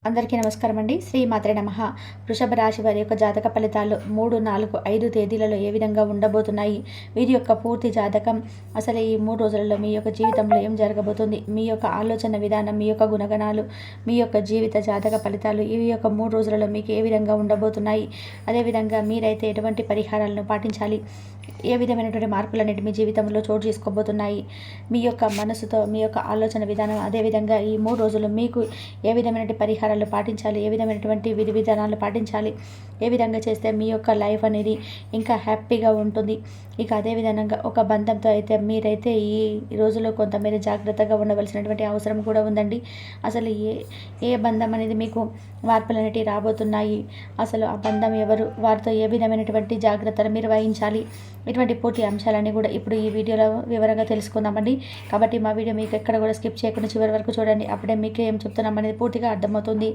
అందరికీ నమస్కారం అండి. శ్రీ మాత్రే నమః. వృషభ రాశి వారి యొక్క జాతక ఫలితాలు 3, 4, 5 తేదీలలో ఏ విధంగా ఉండబోతున్నాయి, వీరి యొక్క పూర్తి జాతకం, అసలు ఈ 3 రోజులలో మీ యొక్క జీవితంలో ఏం జరగబోతుంది, మీ యొక్క ఆలోచన విధానం, మీ యొక్క గుణగణాలు, మీ యొక్క జీవిత జాతక ఫలితాలు ఇవి యొక్క 3 రోజులలో మీకు ఏ విధంగా ఉండబోతున్నాయి, అదేవిధంగా మీరైతే ఎటువంటి పరిహారాలను పాటించాలి, ఏ విధమైనటువంటి మార్పులన్నిటి మీ జీవితంలో చోటు చేసుకోబోతున్నాయి, మీ యొక్క మనసుతో మీ యొక్క ఆలోచన విధానం, అదేవిధంగా ఈ 3 రోజులు మీకు ఏ విధమైనటువంటి పరిహారాలు పాటించాలి, ఏ విధమైనటువంటి విధి విధానాలు పాటించాలి, ఏ విధంగా చేస్తే మీ యొక్క లైఫ్ అనేది ఇంకా హ్యాపీగా ఉంటుంది. ఇక అదేవిధంగా ఒక బంధంతో అయితే మీరైతే ఈ రోజులో కొంతమేర జాగ్రత్తగా ఉండవలసినటువంటి అవసరం కూడా ఉందండి. అసలు ఏ బంధం అనేది మీకు మార్పులు అనేటివి రాబోతున్నాయి, అసలు ఆ బంధం ఎవరు, వారితో ఏ విధమైనటువంటి జాగ్రత్తలు మీరు వహించాలి, ఇటువంటి పూర్తి అంశాలన్నీ కూడా ఇప్పుడు ఈ వీడియోలో వివరంగా తెలుసుకుందామండి. కాబట్టి మా వీడియో మీకు ఎక్కడ కూడా స్కిప్ చేయకుండా చివరి వరకు చూడండి. అప్పుడే మీకు ఏం చెప్తున్నాం అనేది పూర్తిగా అర్థమవుతుంది.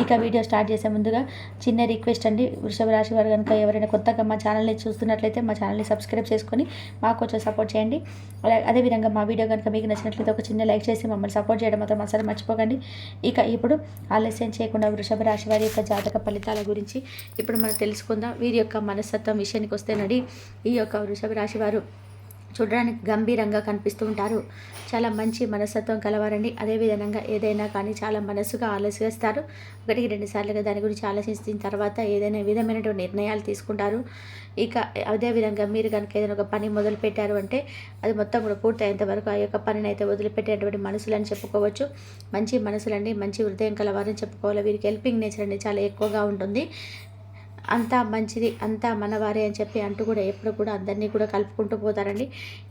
ఇక వీడియో స్టార్ట్ చేసే ముందుగా చిన్న రిక్వెస్ట్ అండి, వృషభ రాశి వారు కనుక ఎవరైనా కొత్తగా మా ఛానల్ని చూస్తున్నట్లయితే మా ఛానల్ని సబ్స్క్రైబ్ చేసుకొని మాకు కొంచెం సపోర్ట్ చేయండి. అదేవిధంగా మా వీడియో కనుక మీకు నచ్చినట్లయితే ఒక చిన్న లైక్ చేసి మమ్మల్ని సపోర్ట్ చేయడం మాత్రం అసలు మర్చిపోకండి. ఇక ఇప్పుడు ఆలస్యం చేయకుండా వృషభ రాశి వారి యొక్క జాతక ఫలితాల గురించి ఇప్పుడు మనం తెలుసుకుందాం. వీరి యొక్క మనస్తత్వం విషయానికి వస్తేనండి, ఈ యొక్క వృషభ రాశి వారు చూడడానికి గంభీరంగా కనిపిస్తూ ఉంటారు. చాలా మంచి మనస్తత్వం కలవారండి. అదేవిధంగా ఏదైనా కానీ చాలా మనసుగా ఆలోచిస్తారు. 1-2 సార్లుగా దాని గురించి ఆలోచించిన తర్వాత ఏదైనా విధమైనటువంటి నిర్ణయాలు తీసుకుంటారు. ఇక అదేవిధంగా మీరు కనుక ఏదైనా ఒక పని మొదలు పెట్టారు అంటే అది మొత్తం కూడా పూర్తయ్యేంత వరకు ఆ యొక్క పనిని అయితే వదిలిపెట్టేటువంటి మనసులని చెప్పుకోవచ్చు. మంచి మనసులండి, మంచి హృదయం కలవారని చెప్పుకోవాలి. వీరికి హెల్పింగ్ నేచర్ అండి చాలా ఎక్కువగా ఉంటుంది. అంతా మంచిది, అంతా మనవారే అని చెప్పి అంటూ కూడా ఎప్పుడు కూడా అందరినీ కూడా కలుపుకుంటూ పోతారండి.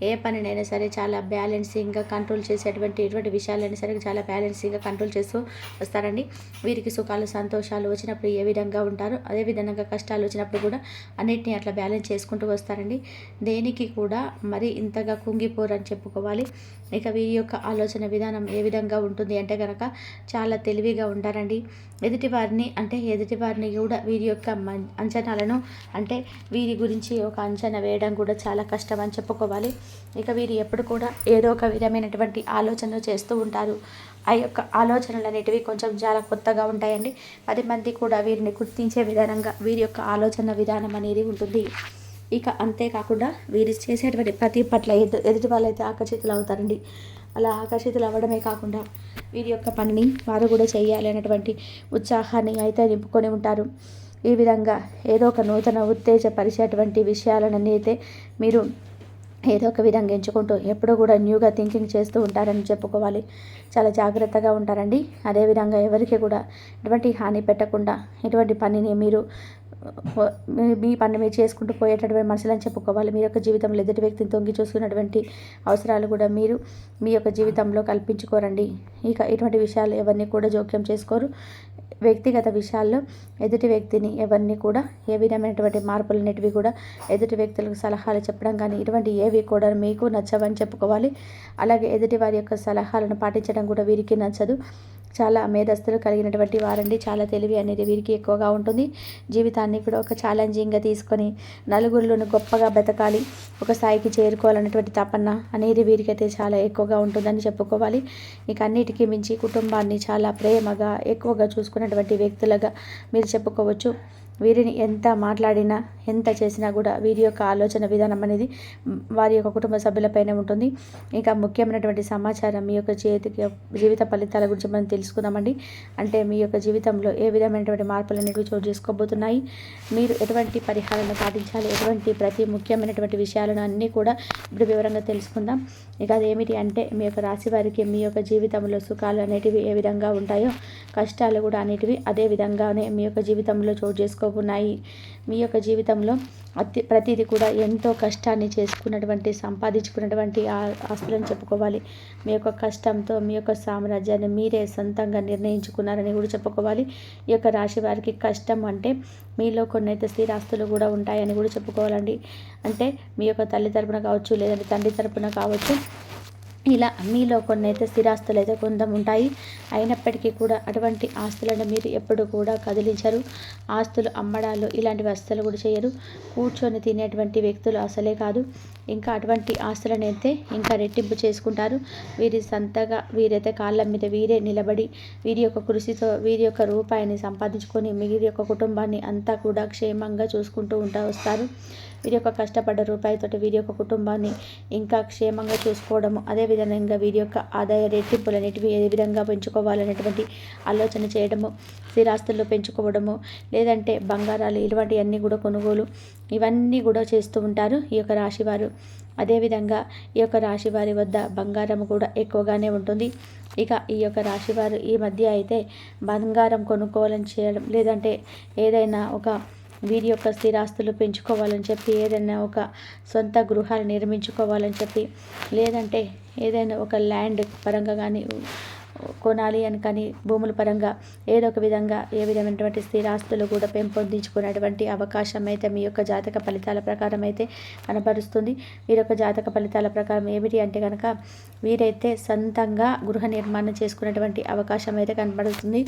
ఏ పనినైనా సరే చాలా బ్యాలెన్సింగ్గా కంట్రోల్ చేసేటువంటి ఎటువంటి విషయాలైనా సరే చాలా బ్యాలెన్సింగ్గా కంట్రోల్ చేస్తూ వస్తారండి. వీరికి సుఖాలు సంతోషాలు వచ్చినప్పుడు ఏ విధంగా ఉంటారో అదేవిధంగా కష్టాలు వచ్చినప్పుడు కూడా అన్నిటినీ అట్లా బ్యాలెన్స్ చేసుకుంటూ వస్తారండి. దేనికి కూడా మరి ఇంతగా కుంగిపోరని చెప్పుకోవాలి. ఇక వీరి యొక్క ఆలోచన విధానం ఏ విధంగా ఉంటుంది అంటే కనుక చాలా తెలివిగా ఉంటారండి. ఎదుటివారిని కూడా వీరి యొక్క అంచనాలను అంటే వీరి గురించి ఒక అంచనా వేయడం కూడా చాలా కష్టం అని చెప్పుకోవాలి. ఇక వీరు ఎప్పుడు కూడా ఏదో ఒక విధమైనటువంటి ఆలోచనలు చేస్తూ ఉంటారు. ఆ యొక్క ఆలోచనలు అనేటివి కొంచెం చాలా కొత్తగా ఉంటాయండి. 10 మంది కూడా వీరిని గుర్తించే విధానంగా వీరి యొక్క ఆలోచన విధానం అనేది ఉంటుంది. ఇక అంతేకాకుండా వీరు చేసేటువంటి ప్రతి పట్ల ఎదుటి వాళ్ళైతే ఆకర్షితులు అవుతారండి. అలా ఆకర్షితులు అవ్వడమే కాకుండా వీరి యొక్క పనిని వారు కూడా చేయాలి అనేటువంటి ఉత్సాహాన్ని అయితే నింపుకొని ఉంటారు. ఈ విధంగా ఏదో ఒక నూతన ఉత్తేజపరిచేటువంటి విషయాలన్నీ అయితే మీరు ఏదో ఒక విధంగా ఎంచుకుంటూ ఎప్పుడూ కూడా న్యూగా థింకింగ్ చేస్తూ ఉంటారని చెప్పుకోవాలి. చాలా జాగ్రత్తగా ఉంటారండి. అదేవిధంగా ఎవరికి కూడా ఎటువంటి హాని పెట్టకుండా ఎటువంటి పనిని మీరు మీ పని మీరు చేసుకుంటూ పోయేటటువంటి మనుషులని చెప్పుకోవాలి. మీ యొక్క జీవితంలో ఎదుటి వ్యక్తిని తొంగి చూసుకున్నటువంటి అవసరాలు కూడా మీరు మీ యొక్క జీవితంలో కల్పించుకోరండి. ఇక ఇటువంటి విషయాలు ఎవరిని కూడా జోక్యం చేసుకోరు. వ్యక్తిగత విషయాల్లో ఎదుటి వ్యక్తిని ఎవరిని కూడా ఏ విధమైనటువంటి మార్పులు అనేటివి కూడా ఎదుటి వ్యక్తులకు సలహాలు చెప్పడం కానీ ఇటువంటి ఏవి కూడా మీకు నచ్చవని చెప్పుకోవాలి. అలాగే ఎదుటి వారి యొక్క సలహాలను పాటించడం కూడా వీరికి నచ్చదు. చాలా మేధస్తులు కలిగినటువంటి వారండి. చాలా తెలివి అనేది వీరికి ఎక్కువగా ఉంటుంది. జీవితాన్ని కూడా ఒక ఛాలెంజింగ్గా తీసుకొని నలుగురిలోనూ గొప్పగా బతకాలి, ఒక స్థాయికి చేరుకోవాలనేటువంటి తపన అనేది వీరికైతే చాలా ఎక్కువగా ఉంటుందని చెప్పుకోవాలి. ఇక అన్నిటికీ మించి కుటుంబాన్ని చాలా ప్రేమగా ఎక్కువగా చూసుకున్నటువంటి వ్యక్తులుగా మీరు చెప్పుకోవచ్చు. వీరిని ఎంత మాట్లాడినా ఎంత చేసినా కూడా వీరి యొక్క ఆలోచన విధానం అనేది వారి యొక్క కుటుంబ సభ్యులపైనే ఉంటుంది. ఇంకా ముఖ్యమైనటువంటి సమాచారం మీ యొక్క జీవిత ఫలితాల గురించి మనం తెలుసుకుందామండి. అంటే మీ యొక్క జీవితంలో ఏ విధమైనటువంటి మార్పులు అనేవి చోటు చేసుకోబోతున్నాయి, మీరు ఎటువంటి పరిహారాలను పాటించాలి, ప్రతి ముఖ్యమైనటువంటి విషయాలను అన్నీ కూడా ఇప్పుడు వివరంగా తెలుసుకుందాం. ఇక అదేమిటి అంటే మీ యొక్క రాశి వారికి మీ యొక్క జీవితంలో సుఖాలు అనేటివి ఏ విధంగా ఉంటాయో కష్టాలు కూడా అనేటివి అదే విధంగానే మీ యొక్క జీవితంలో చోటు చేసుకోబోతున్నాయి. మీ యొక్క జీవితంలో ప్రతిదీ కూడా ఎంతో కష్టాన్ని సంపాదించుకున్నటువంటి ఆస్తులను చెప్పుకోవాలి. మీ యొక్క కష్టంతో మీ యొక్క సామ్రాజ్యాన్ని మీరే సొంతంగా నిర్ణయించుకున్నారని కూడా చెప్పుకోవాలి. ఈ యొక్క రాశి వారికి కష్టం అంటే మీలో కొన్ని అయితే స్థిరాస్తులు కూడా ఉంటాయని కూడా చెప్పుకోవాలండి. అంటే మీ యొక్క తల్లి తరపున కావచ్చు, లేదంటే తండ్రి తరపున కావచ్చు, ఇలా మీలో కొన్ని అయితే స్థిరాస్తులు అయితే కొంత ఉంటాయి. అయినప్పటికీ కూడా అటువంటి ఆస్తులను మీరు ఎప్పుడు కూడా కదిలించరు. ఆస్తులు అమ్మడాలు ఇలాంటివి అస్సలు కూడా చేయరు. కూర్చొని తినేటువంటి వ్యక్తులు అసలే కాదు. ఇంకా అటువంటి ఆస్తులను అయితే ఇంకా రెట్టింపు చేసుకుంటారు. వీరి సంతగా వీరైతే కాళ్ళ మీద వీరే నిలబడి వీరి యొక్క కృషితో వీరి యొక్క రూపాయిని సంపాదించుకొని వీరి యొక్క కుటుంబాన్ని అంతా కూడా క్షేమంగా చూసుకుంటూ వస్తారు. వీరి యొక్క కష్టపడ్డ రూపాయితోటి వీరి యొక్క కుటుంబాన్ని ఇంకా క్షేమంగా చూసుకోవడము, అదేవిధంగా వీరి యొక్క ఆదాయ రెట్టింపులు అనేటివి ఏ విధంగా పెంచుకోవాలనేటువంటి ఆలోచన చేయడము, స్థిరాస్తుల్లో పెంచుకోవడము, లేదంటే బంగారాలు ఇటువంటివన్నీ కూడా కొనుగోలు ఇవన్నీ కూడా చేస్తూ ఉంటారు ఈ యొక్క రాశివారు. అదేవిధంగా ఈ యొక్క రాశివారి వద్ద బంగారం కూడా ఎక్కువగానే ఉంటుంది. ఇక ఈ యొక్క రాశివారు ఈ మధ్య అయితే బంగారం కొనుక్కోవాలని చేయడం, లేదంటే ఏదైనా ఒక వీరి యొక్క స్థిరాస్తులు పెంచుకోవాలని చెప్పి ఏదైనా ఒక సొంత గృహాలు నిర్మించుకోవాలని చెప్పి, లేదంటే ఏదైనా ఒక ల్యాండ్ పరంగా కానీ కొనాలి అని కానీ భూముల పరంగా ఏదో ఒక విధంగా ఏ విధమైనటువంటి స్థిరాస్తులు కూడా పెంపొందించుకునేటువంటి అవకాశం అయితే మీ యొక్క జాతక ఫలితాల ప్రకారం అయితే కనబరుస్తుంది. వీరి యొక్క జాతక ఫలితాల ప్రకారం ఏమిటి అంటే కనుక వీరైతే సొంతంగా గృహ నిర్మాణం చేసుకునేటువంటి అవకాశం అయితే కనబడుతుంది.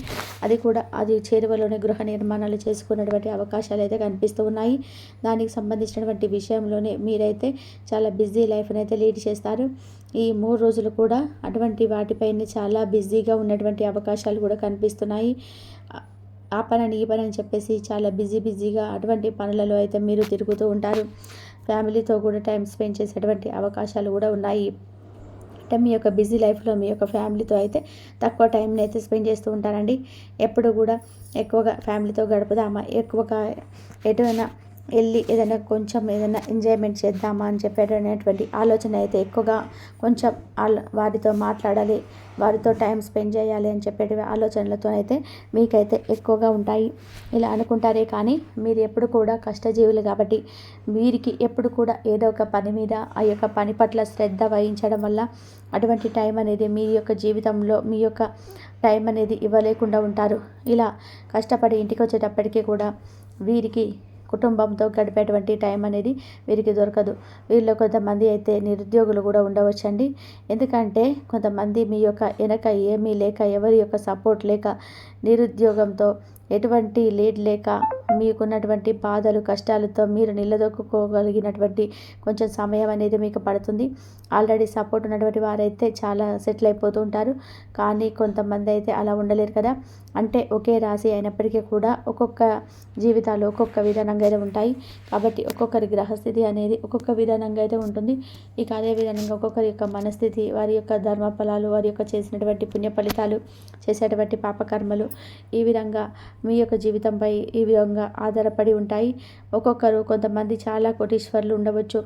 అది చేరువలోనే గృహ నిర్మాణాలు చేసుకునేటువంటి అవకాశాలు అయితే కనిపిస్తూ ఉన్నాయి. దానికి సంబంధించినటువంటి విషయంలోనే మీరైతే చాలా బిజీ లైఫ్ని అయితే లీడ్ చేస్తారు. ఈ 3 రోజులు కూడా అటువంటి వాటిపైన చాలా బిజీగా ఉన్నటువంటి అవకాశాలు కూడా కనిపిస్తున్నాయి. ఆ పని ఈ పని అని చెప్పేసి చాలా బిజీగా అటువంటి పనులలో అయితే మీరు తిరుగుతూ ఉంటారు. ఫ్యామిలీతో కూడా టైం స్పెండ్ చేసేటువంటి అవకాశాలు కూడా ఉన్నాయి. అంటే మీ యొక్క బిజీ లైఫ్లో మీ యొక్క ఫ్యామిలీతో అయితే తక్కువ టైంని అయితే స్పెండ్ చేస్తూ ఉంటారండి. ఎప్పుడు కూడా ఎక్కువగా ఫ్యామిలీతో గడుపుదామా, ఎక్కువగా ఎటువైనా వెళ్ళి ఏదైనా ఎంజాయ్మెంట్ చేద్దామా అని చెప్పేటటువంటి ఆలోచన అయితే ఎక్కువగా కొంచెం వారితో మాట్లాడాలి, వారితో టైం స్పెండ్ చేయాలి అని చెప్పే ఆలోచనలతో అయితే మీకైతే ఎక్కువగా ఉంటాయి. ఇలా అనుకుంటారే కానీ మీరు ఎప్పుడు కూడా కష్టజీవులు కాబట్టి వీరికి ఎప్పుడు కూడా ఏదో ఒక పని మీద ఆ యొక్క పని పట్ల శ్రద్ధ వహించడం వల్ల అటువంటి టైం అనేది మీ యొక్క జీవితంలో మీ యొక్క టైం అనేది ఇవ్వలేకుండా ఉంటారు. ఇలా కష్టపడి ఇంటికి వచ్చేటప్పటికీ కూడా వీరికి కుటుంబంతో గడిపేటువంటి టైం అనేది వీరికి దొరకదు. వీళ్ళు కొంతమంది అయితే నిరుద్యోగులు కూడా ఉండవచ్చండి. ఎందుకంటే కొంతమంది మీ యొక్క వెనక ఏమీ లేక, ఎవరి యొక్క సపోర్ట్ లేక, నిరుద్యోగంతో ఎటువంటి లీడ్ లేక మీకున్నటువంటి బాధలు కష్టాలతో మీరు నిలదొక్కుకోగలిగినటువంటి కొంచెం సమయం అనేది మీకు పడుతుంది. ఆల్రెడీ సపోర్ట్ ఉన్నటువంటి వారైతే చాలా సెటిల్ అయిపోతూ ఉంటారు. కానీ కొంతమంది అయితే అలా ఉండలేరు కదా. అంటే ఒకే రాశి అయినప్పటికీ కూడా ఒక్కొక్క జీవితాలు ఒక్కొక్క విధానంగా అయితే ఉంటాయి. కాబట్టి ఒక్కొక్కరి గ్రహస్థితి అనేది ఒక్కొక్క విధానంగా అయితే ఉంటుంది. ఇక అదే విధంగా ఒక్కొక్కరి యొక్క మనస్థితి, వారి యొక్క ధర్మ ఫలాలు, వారి యొక్క చేసినటువంటి పుణ్య ఫలితాలు, చేసేటువంటి పాపకర్మలు ఈ విధంగా మీ యొక్క జీవితంపై ఈ విధంగా ఆధారపడి ఉంటాయి. కొంతమంది చాలా కోటీశ్వరులు ఉండవచ్చు,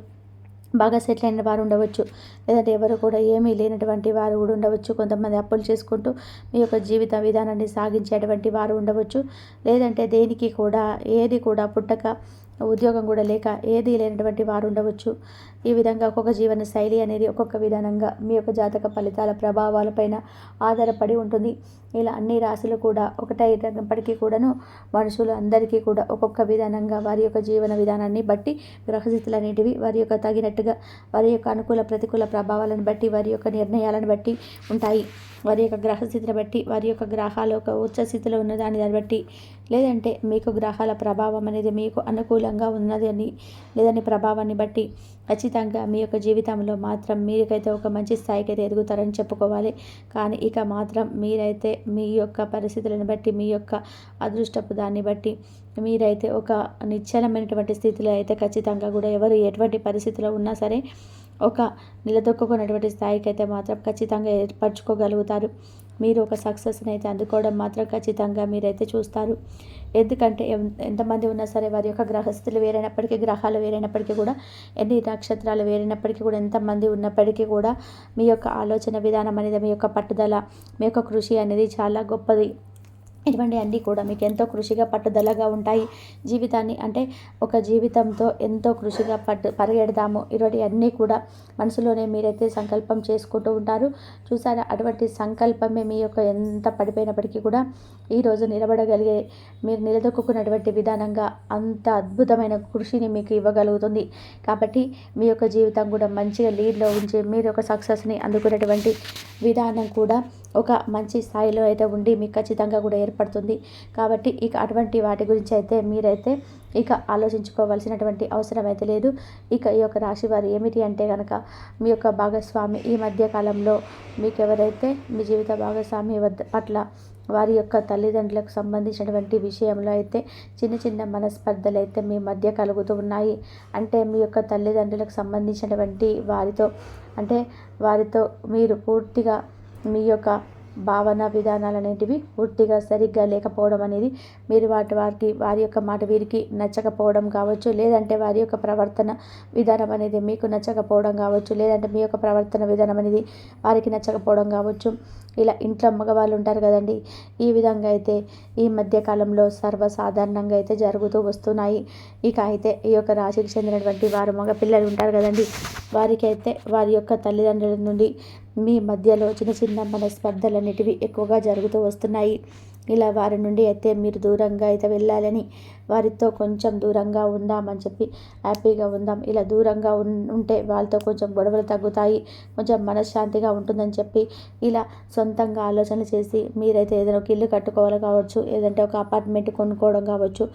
బాగా సెటిల్ అయిన వారు ఉండవచ్చు, లేదంటే ఎవరు కూడా ఏమీ లేనటువంటి వారు కూడా ఉండవచ్చు. కొంతమంది అప్పులు చేసుకుంటూ మీ యొక్క జీవిత విధానాన్ని సాగించేటువంటి వారు ఉండవచ్చు. లేదంటే దేనికి కూడా ఏది కూడా పుట్టక ఉద్యోగం కూడా లేక ఏది లేనటువంటి వారు ఉండవచ్చు. ఈ విధంగా ఒక్కొక్క జీవన శైలి అనేది ఒక్కొక్క విధానంగా మీ యొక్క జాతక ఫలితాల ప్రభావాలపైన ఆధారపడి ఉంటుంది. ఇలా అన్ని రాశులు కూడా ఒకటైనప్పటికీ కూడాను మనుషులు అందరికీ కూడా ఒక్కొక్క విధానంగా వారి యొక్క జీవన విధానాన్ని బట్టి గ్రహస్థితులు అనేటివి వారి యొక్క తగినట్టుగా వారి యొక్క అనుకూల ప్రతికూల ప్రభావాలను బట్టి వారి యొక్క నిర్ణయాలను బట్టి ఉంటాయి. వారి యొక్క గ్రహస్థితిని బట్టి, వారి యొక్క గ్రహాలు ఒక ఉచ్చ స్థితిలో ఉన్న దాన్ని బట్టి, లేదంటే మీకు గ్రహాల ప్రభావం అనేది మీకు అనుకూలంగా ఉన్నది అని లేదని ప్రభావాన్ని బట్టి ఖచ్చితంగా మీ యొక్క జీవితంలో మాత్రం మీకైతే ఒక మంచి స్థాయికి అయితే ఎదుగుతారని చెప్పుకోవాలి. కానీ ఇక మాత్రం మీరైతే మీ యొక్క పరిస్థితులను బట్టి, మీ యొక్క అదృష్టపు దాన్ని బట్టి మీరైతే ఒక నిశ్చలమైనటువంటి స్థితిలో అయితే ఖచ్చితంగా కూడా ఎవరు ఎటువంటి పరిస్థితిలో ఉన్నా సరే ఒక నిలదొక్కున్నటువంటి స్థాయికి అయితే మాత్రం ఖచ్చితంగా ఏర్పరచుకోగలుగుతారు. మీరు ఒక సక్సెస్ని అయితే అందుకోవడం మాత్రం ఖచ్చితంగా మీరైతే చూస్తారు. ఎందుకంటే ఎంతమంది ఉన్నా సరే వారి యొక్క గ్రహస్థితులు వేరైనప్పటికీ, గ్రహాలు వేరైనప్పటికీ కూడా, ఎన్ని నక్షత్రాలు వేరైనప్పటికీ కూడా, ఎంతమంది ఉన్నప్పటికీ కూడా మీ యొక్క ఆలోచన విధానం అనేది, మీ యొక్క పట్టుదల, మీ యొక్క కృషి అనేది చాలా గొప్పది. ఇటువంటి అన్నీ కూడా మీకు ఎంతో కృషిగా పట్టుదలగా ఉంటాయి. జీవితాన్ని అంటే ఒక జీవితంతో ఎంతో కృషిగా పరిగెడదాము ఇటువంటి అన్నీ కూడా మనసులోనే మీరైతే సంకల్పం చేసుకుంటూ ఉంటారు. చూసారా, అటువంటి సంకల్పమే మీ యొక్క ఎంత పడిపోయినప్పటికీ కూడా ఈరోజు నిలబడగలిగే మీరు నిలదొక్కున్నటువంటి విధానంగా అంత అద్భుతమైన కృషిని మీకు ఇవ్వగలుగుతుంది. కాబట్టి మీ యొక్క జీవితం కూడా మంచిగా లీడ్లో ఉంచి మీరు ఒక సక్సెస్ని అందుకునేటువంటి విధానం కూడా ఒక మంచి స్థాయిలో అయితే ఉండి మీకు ఖచ్చితంగా కూడా ఏర్పడుతుంది. కాబట్టి ఇక అటువంటి వాటి గురించి అయితే మీరైతే ఇక ఆలోచించుకోవాల్సినటువంటి అవసరం అయితే లేదు. ఇక ఈ యొక్క రాశి వారు ఏమిటి అంటే కనుక మీ యొక్క భాగస్వామి ఈ మధ్య కాలంలో మీకు ఎవరైతే మీ జీవిత భాగస్వామి పట్ల వారి యొక్క తల్లిదండ్రులకు సంబంధించినటువంటి విషయంలో అయితే చిన్న చిన్న మనస్పర్ధలు అయితే మీ మధ్య కలుగుతూ ఉన్నాయి. అంటే మీ యొక్క తల్లిదండ్రులకు సంబంధించినటువంటి వారితో మీరు పూర్తిగా మీ యొక్క భావన విధానాలు అనేటివి పూర్తిగా సరిగ్గా లేకపోవడం అనేది మీరు వారి యొక్క మాట వీరికి నచ్చకపోవడం కావచ్చు, లేదంటే వారి యొక్క ప్రవర్తన విధానం అనేది మీకు నచ్చకపోవడం కావచ్చు, లేదంటే మీ యొక్క ప్రవర్తన విధానం అనేది వారికి నచ్చకపోవడం కావచ్చు. ఇలా ఇంట్లో మగవాళ్ళు ఉంటారు కదండి, ఈ విధంగా అయితే ఈ మధ్యకాలంలో సర్వసాధారణంగా అయితే జరుగుతూ వస్తున్నాయి. ఇక అయితే ఈ యొక్క రాశికి చెందినటువంటి వారు మగ పిల్లలు ఉంటారు కదండి, వారికి అయితే వారి యొక్క తల్లిదండ్రుల నుండి మీ మధ్యలో చిన్న చిన్న మనస్పర్ధలు అనేటివి ఎక్కువగా జరుగుతూ వస్తున్నాయి. ఇలా వారి నుండి అయితే మీరు దూరంగా అయితే వెళ్ళాలని, వారితో కొంచెం దూరంగా ఉందామని చెప్పి హ్యాపీగా ఉందాం, ఇలా దూరంగా ఉంటే వాళ్ళతో కొంచెం గొడవలు తగ్గుతాయి, కొంచెం మనశ్శాంతిగా ఉంటుందని చెప్పి ఇలా సొంతంగా ఆలోచనలు చేసి మీరైతే ఏదైనా ఒక ఇల్లు కట్టుకోవాలి కావచ్చు, ఏదంటే ఒక అపార్ట్మెంట్ కొనుక్కోవడం కావచ్చు.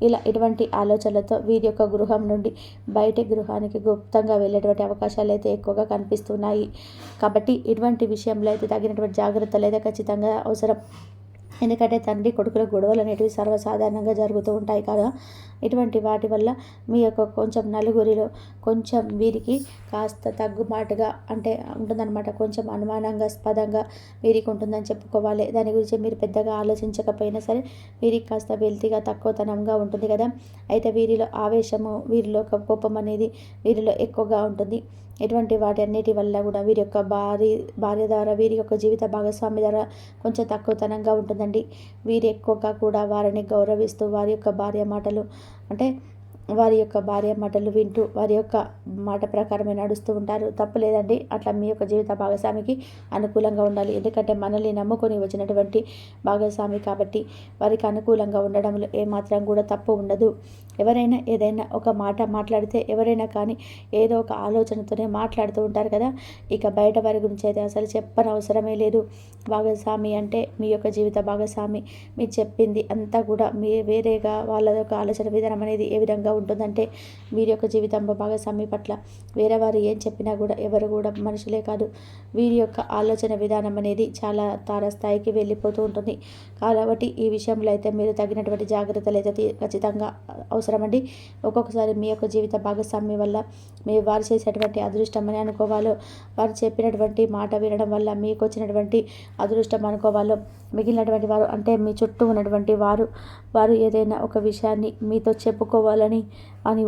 ఇలా ఇటువంటి ఆలోచనలతో వీరి యొక్క గృహం నుండి బయటి గృహానికి గుప్తంగా వెళ్ళేటువంటి అవకాశాలు అయితే ఎక్కువగా కనిపిస్తున్నాయి. కాబట్టి ఇటువంటి విషయంలో అయితే తగినటువంటి జాగ్రత్తలు అయితే ఖచ్చితంగా అవసరం. ఎందుకంటే తండ్రి కొడుకుల గొడవలు అనేటివి సర్వసాధారణంగా జరుగుతూ ఉంటాయి కదా. ఇటువంటి వాటి వల్ల మీ యొక్క కొంచెం నలుగురిలో కొంచెం వీరికి కాస్త తగ్గుమాటుగా అంటే ఉంటుందన్నమాట, కొంచెం అనుమానాస్పదంగా వీరికి ఉంటుందని చెప్పుకోవాలి. దాని గురించి మీరు పెద్దగా ఆలోచించకపోయినా సరే వీరికి కాస్త వెల్తిగా తక్కువతనంగా ఉంటుంది కదా. అయితే వీరిలో ఆవేశము, వీరిలో కోపం అనేది వీరిలో ఎక్కువగా ఉంటుంది. ఇటువంటి వాటి అన్నిటి వల్ల కూడా వీరి యొక్క భార్య ద్వారా వీరి యొక్క జీవిత భాగస్వామి ద్వారా కొంచెం తక్కువతనంగా ఉంటుందండి. వీరు ఎక్కువగా కూడా వారిని గౌరవిస్తూ వారి యొక్క భార్య మాటలు వింటూ వారి యొక్క మాట ప్రకారమే నడుస్తూ ఉంటారు. తప్పు లేదండి, అట్లా మీ యొక్క జీవిత భాగస్వామికి అనుకూలంగా ఉండాలి. ఎందుకంటే మనల్ని నమ్ముకొని వచ్చినటువంటి భాగస్వామి కాబట్టి వారికి అనుకూలంగా ఉండడంలో ఏమాత్రం కూడా తప్పు ఉండదు. ఎవరైనా ఏదైనా ఒక మాట మాట్లాడితే ఎవరైనా కానీ ఏదో ఒక ఆలోచనతోనే మాట్లాడుతూ ఉంటారు కదా. ఇక బయట వారి గురించి అయితే అసలు చెప్పనవసరమే లేదు. భాగస్వామి అంటే మీ యొక్క జీవిత భాగస్వామి మీరు చెప్పింది అంతా కూడా మీ వేరేగా వాళ్ళ యొక్క ఆలోచన విధానం అనేది ఏ విధంగా ఉంటుందంటే వీరి యొక్క జీవితంలో భాగస్వామి పట్ల వేరే వారు ఏం చెప్పినా కూడా ఎవరు కూడా మనుషులే కాదు, వీరి యొక్క ఆలోచన విధానం అనేది చాలా తారస్థాయికి వెళ్ళిపోతూ ఉంటుంది. కాబట్టి ఈ విషయంలో అయితే మీరు తగినటువంటి జాగ్రత్తలు అయితే ఖచ్చితంగా అవసరమండి. ఒక్కొక్కసారి మీ యొక్క జీవిత భాగస్వామి వల్ల మీరు వారు చేసేటువంటి అదృష్టం అని అనుకోవాలో, వారు చెప్పినటువంటి మాట వినడం వల్ల మీకు వచ్చినటువంటి అదృష్టం అనుకోవాలో, మిగిలినటువంటి వారు అంటే మీ చుట్టూ ఉన్నటువంటి వారు ఏదైనా ఒక విషయాన్ని మీతో చెప్పుకోవాలని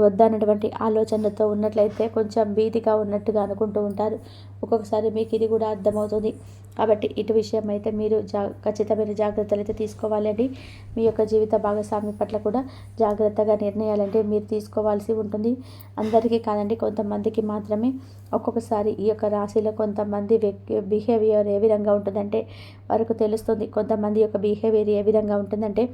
వద్దన్నటువంటి ఆలోచనలతో ఉన్నట్లయితే కొంచెం భీతిగా ఉన్నట్టుగా అనుకుంటూ ఉంటారు. ఒక్కొక్కసారి మీకు ఇది కూడా అర్థమవుతుంది. కాబట్టి ఇటు విషయం అయితే మీరు ఖచ్చితమైన జాగ్రత్తలు అయితే తీసుకోవాలండి. మీ యొక్క జీవిత భాగస్వామి పట్ల కూడా జాగ్రత్తగా నిర్ణయాలంటే మీరు తీసుకోవాల్సి ఉంటుంది. అందరికీ కాదండి, కొంతమందికి మాత్రమే. ఒక్కొక్కసారి ఈ యొక్క రాశిలో కొంతమంది బిహేవియర్ ఏ విధంగా ఉంటుందంటే వారికి తెలుస్తుంది. కొంతమంది యొక్క బిహేవియర్ ఏ విధంగా ఉంటుందంటే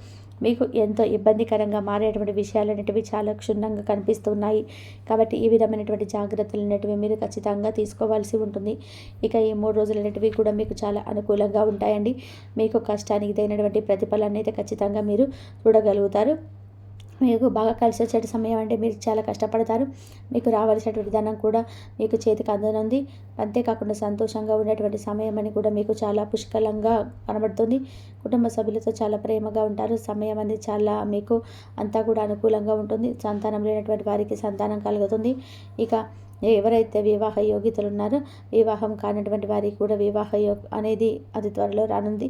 మీకు ఎంతో ఇబ్బందికరంగా మారేటువంటి విషయాలు అనేటివి చాలా క్షుణ్ణంగా కనిపిస్తున్నాయి. కాబట్టి ఈ విధమైనటువంటి జాగ్రత్తలు అనేటివి మీరు ఖచ్చితంగా తీసుకోవాల్సి ఉంటుంది. ఇక ఈ 3 రోజులు అనేటివి కూడా మీకు చాలా అనుకూలంగా ఉంటాయండి. మీకు కష్టానికి తగినటువంటి ప్రతిఫలాన్ని అయితే ఖచ్చితంగా మీరు చూడగలుగుతారు. మీకు బాగా కలిసి వచ్చే సమయం అంటే మీరు చాలా కష్టపడతారు. మీకు రావాల్సినటువంటి ధనం కూడా మీకు చేతికి అందనుంది. అంతేకాకుండా సంతోషంగా ఉండేటువంటి సమయం అని కూడా మీకు చాలా పుష్కలంగా కనబడుతుంది. కుటుంబ సభ్యులతో చాలా ప్రేమగా ఉంటారు. సమయం అనేది చాలా మీకు అంతా కూడా అనుకూలంగా ఉంటుంది. సంతానం లేనటువంటి వారికి సంతానం కలుగుతుంది. ఇక ఎవరైతే వివాహ యోగ్యతలు ఉన్నారో వివాహం కానటువంటి వారికి కూడా వివాహ అనేది అతి త్వరలో రానుంది.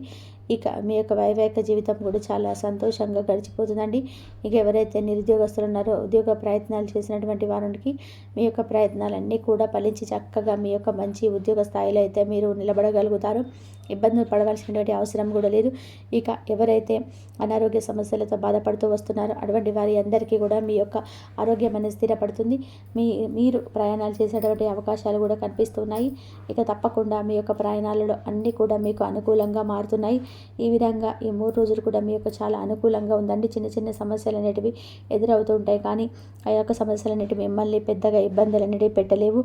ఇక మీ యొక్క వైవాహిక జీవితం కూడా చాలా సంతోషంగా గడిచిపోతుందండి. ఇక ఎవరైతే నిరుద్యోగస్తులు ఉన్నారో ఉద్యోగ ప్రయత్నాలు చేసినటువంటి వారికి మీ యొక్క ప్రయత్నాలన్నీ కూడా ఫలించి చక్కగా మీ యొక్క మంచి ఉద్యోగ స్థాయిలో అయితే మీరు నిలబడగలుగుతారు. ఇబ్బందులు పడవలసినటువంటి అవసరం కూడా లేదు. ఇక ఎవరైతే అనారోగ్య సమస్యలతో బాధపడుతూ వస్తున్నారో అటువంటి వారి అందరికీ కూడా మీ యొక్క ఆరోగ్యం అనేది స్థిరపడుతుంది. మీరు ప్రయాణాలు చేసేటువంటి అవకాశాలు కూడా కనిపిస్తున్నాయి. ఇక తప్పకుండా మీ యొక్క ప్రయాణాలలో అన్నీ కూడా మీకు అనుకూలంగా మారుతున్నాయి. ఈ విధంగా ఈ 3 రోజులు కూడా మీ యొక్క చాలా అనుకూలంగా ఉందండి. చిన్న చిన్న సమస్యలు అనేటివి ఎదురవుతూ ఉంటాయి, కానీ ఆ యొక్క సమస్యలు అనేటివి మిమ్మల్ని పెద్దగా ఇబ్బందులు అనేటివి పెట్టలేవు.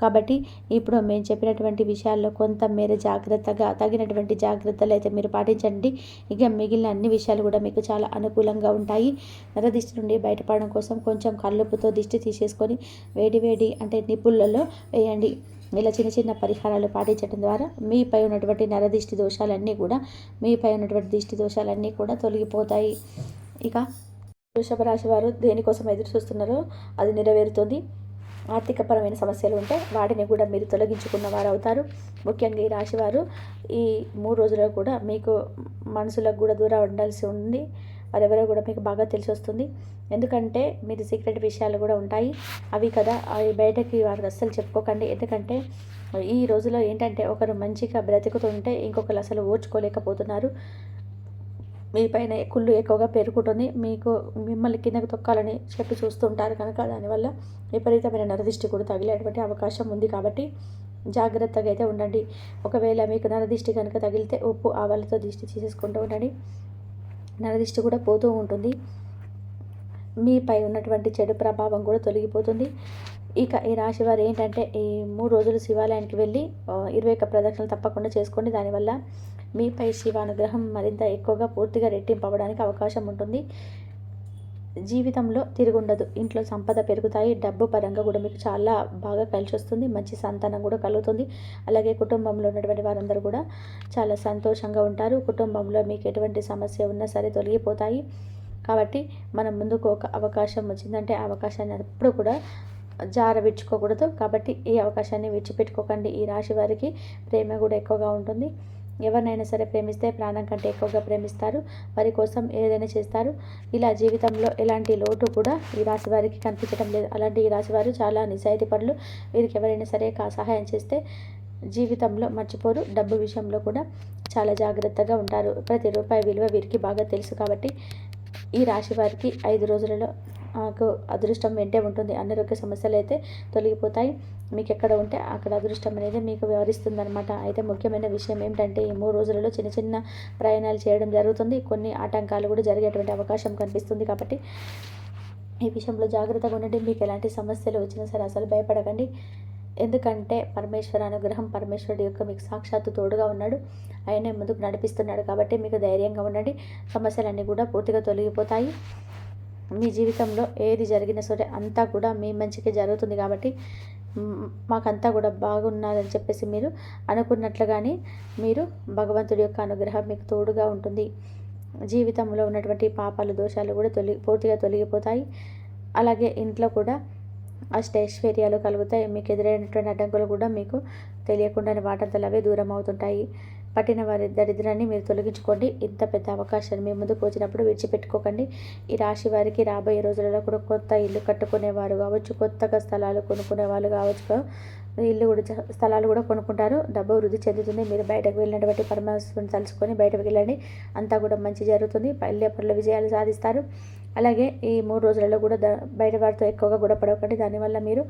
కాబట్టి ఇప్పుడు మేము చెప్పినటువంటి విషయాల్లో కొంత మేర జాగ్రత్తగా తగినటువంటి జాగ్రత్తలు అయితే మీరు పాటించండి. ఇక మిగిలిన అన్ని విషయాలు కూడా మీకు చాలా అనుకూలంగా ఉంటాయి. నరదిష్టి నుండి బయటపడడం కోసం కొంచెం కల్లుపుతో దిష్టి తీసేసుకొని వేడి అంటే నిప్పులలో వేయండి. ఇలా చిన్న చిన్న పరిహారాలు పాటించడం ద్వారా మీపై ఉన్నటువంటి నరదిష్టి దోషాలన్నీ కూడా తొలగిపోతాయి. ఇక వృషభ రాశి వారు దేనికోసం ఎదురు చూస్తున్నారో అది నెరవేరుతుంది. ఆర్థికపరమైన సమస్యలు ఉంటే వాటిని కూడా మీరు తొలగించుకున్న వారు అవుతారు. ముఖ్యంగా ఈ రాశివారు ఈ 3 రోజుల్లో కూడా మీకు మనసులకు కూడా దూరం ఉండాల్సి ఉంది. వారెవరో కూడా మీకు బాగా తెలిసి వస్తుంది. ఎందుకంటే మీరు సీక్రెట్ విషయాలు కూడా ఉంటాయి. అవి కదా అవి బయటకి వారికి అస్సలు చెప్పుకోకండి. ఎందుకంటే ఈ రోజులో ఏంటంటే ఒకరు మంచిగా బ్రతుకుతుంటే ఇంకొకరు అసలు ఓర్చుకోలేకపోతున్నారు. మీ పైన కుళ్ళు ఎక్కువగా పెరుగుతుంది. మిమ్మల్ని కిందకు తొక్కాలని చెప్పి చూస్తుంటారు కనుక దానివల్ల విపరీతమైన నరదిష్టి కూడా తగిలేటువంటి అవకాశం ఉంది. కాబట్టి జాగ్రత్తగా అయితే ఉండండి. ఒకవేళ మీకు నరదిష్టి కనుక తగిలితే ఉప్పు ఆవాలతో దిష్టి తీసేసుకుంటూ ఉండండి. నరదిష్టి కూడా పోతూ ఉంటుంది. మీపై ఉన్నటువంటి చెడు ప్రభావం కూడా తొలగిపోతుంది. ఇక ఈ రాశి వారు ఏంటంటే ఈ 3 రోజులు శివాలయానికి వెళ్ళి 21 ప్రదక్షిణలు తప్పకుండా చేసుకోండి. దానివల్ల మీపై శివానుగ్రహం మరింత ఎక్కువగా పూర్తిగా రెట్టింపు అవ్వడానికి అవకాశం ఉంటుంది. జీవితంలో తిరుగుండదు. ఇంట్లో సంపద పెరుగుతాయి. డబ్బు పరంగా కూడా మీకు చాలా బాగా కలిసి వస్తుంది. మంచి సంతానం కూడా కలుగుతుంది. అలాగే కుటుంబంలో ఉన్నటువంటి వారందరూ కూడా చాలా సంతోషంగా ఉంటారు. కుటుంబంలో మీకు ఎటువంటి సమస్య ఉన్నా సరే తొలగిపోతాయి. కాబట్టి మనం ముందుకు ఒక అవకాశం వచ్చిందంటే ఆ అవకాశాన్ని ఎప్పుడు కూడా విడుచుకోకూడదు. కాబట్టి ఈ అవకాశాన్ని విడిచిపెట్టుకోకండి. ఈ రాశి వారికి ప్రేమ కూడా ఎక్కువగా ఉంటుంది. ఎవరినైనా సరే ప్రేమిస్తే ప్రాణం కంటే ఎక్కువగా ప్రేమిస్తారు. వారి కోసం ఏదైనా చేస్తారు. ఇలా జీవితంలో ఎలాంటి లోటు కూడా ఈ రాశి వారికి కనిపించడం లేదు. అలాంటి ఈ రాశి వారు చాలా నిజాయితీ పరులు. వీరికి ఎవరైనా సరే సహాయం చేస్తే జీవితంలో మర్చిపోరు. డబ్బు విషయంలో కూడా చాలా జాగ్రత్తగా ఉంటారు. ప్రతి రూపాయి విలువ వీరికి బాగా తెలుసు. కాబట్టి ఈ రాశి వారికి 5 రోజులలో అదృష్టం వెంటే ఉంటుంది. అనారోగ్య సమస్యలు అయితే తొలగిపోతాయి. మీకు ఎక్కడ ఉంటే అక్కడ అదృష్టం అనేది మీకు వివరిస్తుంది అనమాట. అయితే ముఖ్యమైన విషయం ఏమిటంటే ఈ 3 రోజులలో చిన్న చిన్న ప్రయాణాలు చేయడం జరుగుతుంది. కొన్ని ఆటంకాలు కూడా జరిగేటువంటి అవకాశం కనిపిస్తుంది. కాబట్టి ఈ విషయంలో జాగ్రత్తగా ఉండండి. మీకు ఎలాంటి సమస్యలు వచ్చినా సరే అసలు భయపడకండి. ఎందుకంటే పరమేశ్వర అనుగ్రహం, పరమేశ్వరుడు యొక్క మీకు సాక్షాత్తు తోడుగా ఉన్నాడు. ఆయనే ముందుకు నడిపిస్తున్నాడు. కాబట్టి మీకు ధైర్యంగా ఉండండి. సమస్యలన్నీ కూడా పూర్తిగా తొలగిపోతాయి. మీ జీవితంలో ఏది జరిగినా సరే అంతా కూడా మీ మంచికి జరుగుతుంది. కాబట్టి మాకంతా కూడా బాగున్నదని చెప్పేసి మీరు అనుకున్నట్లుగానే మీరు భగవంతుడి యొక్క అనుగ్రహం మీకు తోడుగా ఉంటుంది. జీవితంలో ఉన్నటువంటి పాపాలు దోషాలు కూడా పూర్తిగా తొలగిపోతాయి. అలాగే ఇంట్లో కూడా అష్టైశ్వర్యాలు కలుగుతాయి. మీకు ఎదురైనటువంటి అడ్డంకులు కూడా మీకు తెలియకుండానే వాటంతలు అవే దూరం అవుతుంటాయి. పట్టిన వారి దరిద్రాన్ని మీరు తొలగించుకోండి. ఇంత పెద్ద అవకాశాన్ని మీ ముందుకు వచ్చినప్పుడు విడిచిపెట్టుకోకండి. ఈ రాశి వారికి రాబోయే రోజులలో కూడా కొత్త ఇల్లు కట్టుకునేవారు కావచ్చు, కొత్తగా స్థలాలు కొనుక్కునే వాళ్ళు కావచ్చు, స్థలాలు కూడా కొనుక్కుంటారు. డబ్బు వృద్ధి చెందుతుంది. మీరు బయటకు వెళ్ళినటువంటి పరమేశ్వరుని తలుచుకొని బయటకు వెళ్ళండి. అంతా కూడా మంచి జరుగుతుంది. పల్లె పనుల విజయాలు సాధిస్తారు. అలాగే ఈ 3 రోజులలో కూడా బయట వారితో ఎక్కువగా కూడా పడవకండి. దానివల్ల మీరు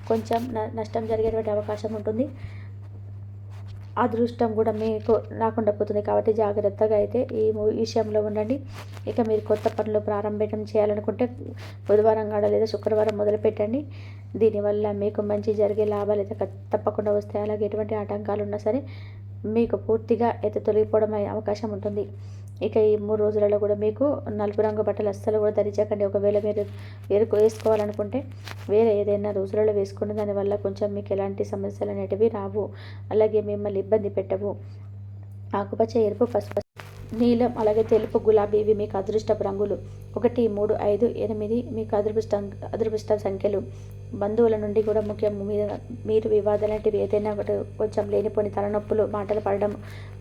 కొంచెం నష్టం జరిగేటువంటి అవకాశం ఉంటుంది. అదృష్టం కూడా మీకు రాకుండా పోతుంది. కాబట్టి జాగ్రత్తగా అయితే ఈ విషయంలో ఉండండి. ఇక మీరు కొత్త పనులు ప్రారంభం చేయాలనుకుంటే బుధవారం కాడ లేదా శుక్రవారం మొదలుపెట్టండి. దీనివల్ల మీకు మంచి జరిగే లాభాలు అయితే తప్పకుండా వస్తాయి. అలాగే ఎటువంటి ఆటంకాలు ఉన్నా సరే మీకు పూర్తిగా అయితే తొలగిపోవడం అవకాశం ఉంటుంది. ఇక ఈ 3 రోజులలో కూడా మీకు నలుపు రంగు బట్టలు అస్సలు కూడా ధరించకండి. ఒకవేళ మీరు వేసుకోవాలనుకుంటే వేరే ఏదైనా రోజులలో వేసుకుని దానివల్ల కొంచెం మీకు ఎలాంటి సమస్యలు అనేటివి రావు. అలాగే మిమ్మల్ని ఇబ్బంది పెట్టవు. ఆకుపచ్చ, ఎరుపు, పసుపు నీలం, అలాగే తెలుపు, గులాబీ ఇవి మీకు అదృష్టపు రంగులు. 1, 3, 5, 8 మీకు అదృష్ట సంఖ్యలు. బంధువుల నుండి కూడా ముఖ్యం మీరు వివాదాలు లాంటివి ఏదైనా ఒకటి కొంచెం లేనిపోని తలనొప్పులు మాటలు పడడం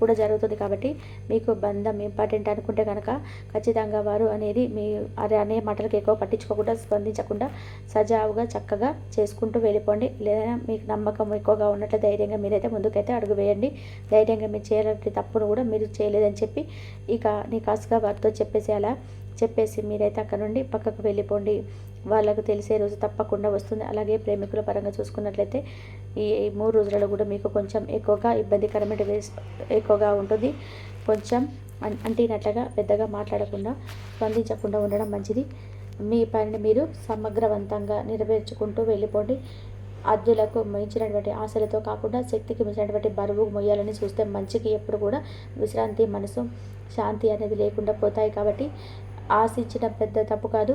కూడా జరుగుతుంది. కాబట్టి మీకు బంధం ఇంపార్టెంట్ అనుకుంటే కనుక ఖచ్చితంగా వారు అనేది మీ అనే మాటలకు ఎక్కువ పట్టించుకోకుండా, స్పందించకుండా సజావుగా చక్కగా చేసుకుంటూ వెళ్ళిపోండి. లేదా మీకు నమ్మకం ఎక్కువగా ఉన్నట్లు ధైర్యంగా మీరైతే ముందుకైతే అడుగు వేయండి. ధైర్యంగా మీరు చేయాలంటే తప్పును కూడా మీరు చేయలేదని చెప్పి ఇక నీ కాసుగా వారితో చెప్పేసి మీరైతే అక్కడ నుండి పక్కకు వెళ్ళిపోండి. వాళ్ళకు తెలిసే రోజు తప్పకుండా వస్తుంది. అలాగే ప్రేమికుల పరంగా చూసుకున్నట్లయితే ఈ 3 రోజులలో కూడా మీకు కొంచెం ఎక్కువగా ఇబ్బందికరమైన ఎక్కువగా ఉంటుంది. కొంచెం అంటినట్లుగా పెద్దగా మాట్లాడకుండా, స్పందించకుండా ఉండడం మంచిది. మీ పనిని మీరు సమగ్రవంతంగా నెరవేర్చుకుంటూ వెళ్ళిపోండి. అద్దులకు మించినటువంటి ఆశలతో కాకుండా శక్తికి మించినటువంటి బరువు మొయ్యాలని చూస్తే మంచికి ఎప్పుడు కూడా విశ్రాంతి, మనసు శాంతి అనేది లేకుండా పోతాయి. కాబట్టి ఆశించడం పెద్ద తప్పు కాదు,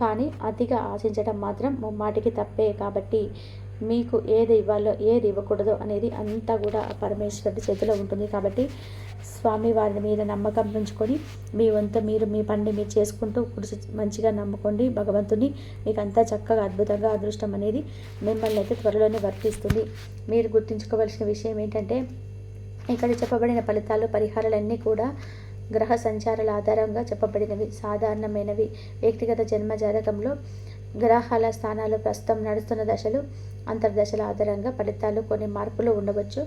కానీ అతిగా ఆశించడం మాత్రం ముమ్మాటికి తప్పే. కాబట్టి మీకు ఏది ఇవ్వాలో ఏది ఇవ్వకూడదో అనేది అంతా కూడా పరమేశ్వరుడి చేతిలో ఉంటుంది. కాబట్టి స్వామి వారిని మీద నమ్మకం ఉంచుకొని మీ వంతు మీరు మీ పనిని మీరు చేసుకుంటూ మంచిగా నమ్ముకోండి భగవంతుని. మీకు అంతా చక్కగా అద్భుతంగా అదృష్టం అనేది మిమ్మల్ని అయితే త్వరలోనే వర్తిస్తుంది. మీరు గుర్తుంచుకోవాల్సిన విషయం ఏంటంటే ఇక్కడ చెప్పబడిన ఫలితాలు, పరిహారాలన్నీ కూడా గ్రహ సంచారాల ఆధారంగా చెప్పబడినవి, సాధారణమైనవి. వ్యక్తిగత జన్మ జాతకంలో గ్రహాల స్థానాలు, ప్రస్తుతం నడుస్తున్న దశలు, అంతర్దశల ఆధారంగా ఫలితాలు కొన్ని మార్పులు ఉండవచ్చు.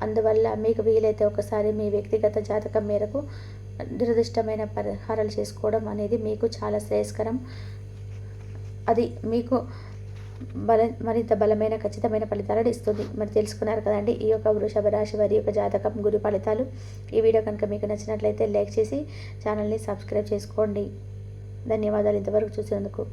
అందువల్ల మీకు వీలైతే ఒకసారి మీ వ్యక్తిగత జాతకం మేరకు దురదృష్టమైన పరిహారాలు చేసుకోవడం అనేది మీకు చాలా శ్రేయస్కరం. అది మీకు మరింత బలమైన ఖచ్చితమైన ఫలితాలను ఇస్తుంది. మరి తెలుసుకున్నారు కదండి ఈ యొక్క వృషభ రాశి వారి యొక్క జాతకం గురి ఫలితాలు. ఈ వీడియో కనుక మీకు నచ్చినట్లయితే లైక్ చేసి ఛానల్ని సబ్స్క్రైబ్ చేసుకోండి. ధన్యవాదాలు ఇంతవరకు చూసినందుకు.